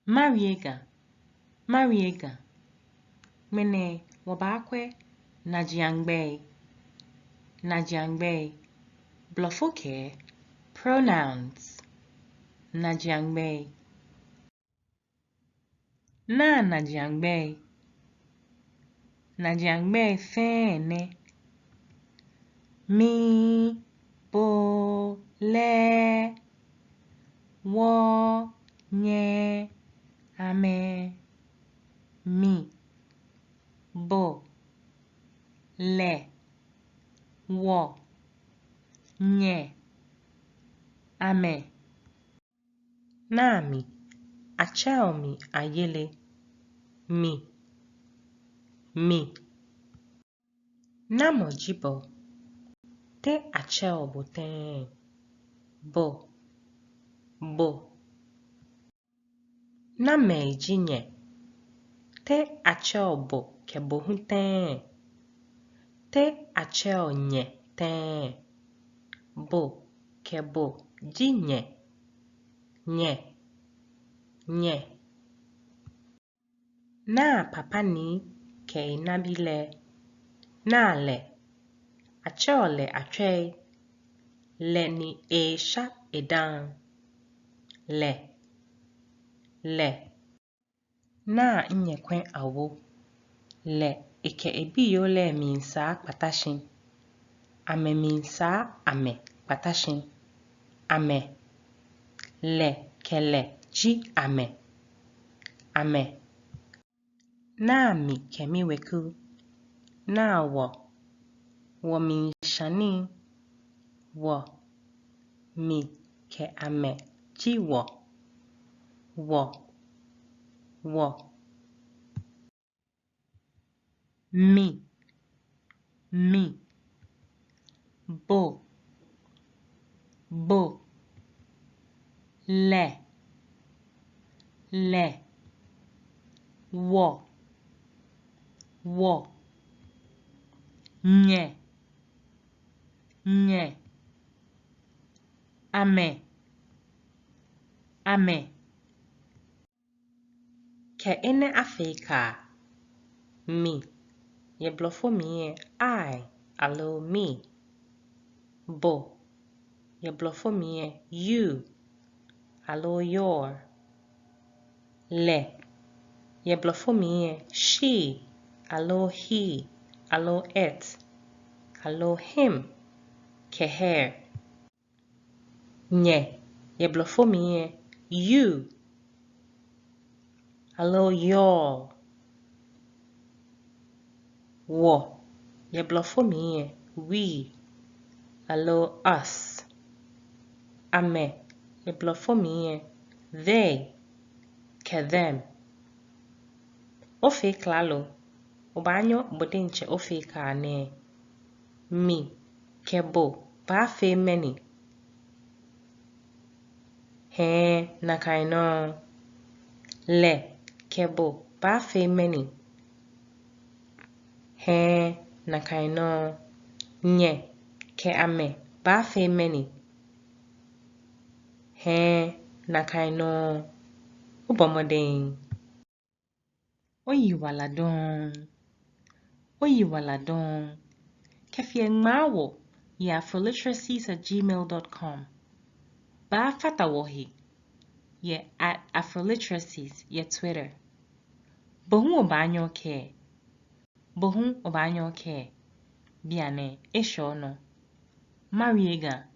Mariega. Mene wabakwe Najiangbɛi. Blofoke pronouns. Najiangbɛi. Na Najiangbɛi fene. Mi bo le wo nye ame. Mi bo le wo nye ame. Nami achelmi ayele. Mi Namo jibo te achel boten. Bo Name jinye te achel bo ke bohuten. Te achel nye ten. Bo ke bo jinye nye. Na papa ni ke inabile. Na le achel le atwe. Le ni e sharp edan. Le na nyekwen awo. Le ike ebiyo le minsa patashin. Ame minsa ame patashin. Ame le kele ji ame. Na mi kemi weku. Na wo mi shani. Wo mi ke ame ji wo. Mi bo le wo nye ame. Ke ene Afrika. Mi ye blofo mi I alo me. Bo ye blofo mi you alo your. Le ye blofo mi she alo he alo it alo him ke her. Nye ye blofo mi you alo your. Wo ye blofo mi we alo us. Ame ye blofo mi they ke them. Ofe klalo. Ubanyo bodinche ofe kane. Mi kebo ba fe many. He na kaino. Le kebo ba fe many. He na kaino. Nye ke ame ba fe many. He na kaino. Ubomoding. Oyiwaladon. Kefie ngmawo ya afroliteracies@gmail.com. Ba fatawohi ye @Afroliteracies ye Twitter. Bohun obanyo ke. Biane esho no. Mariega.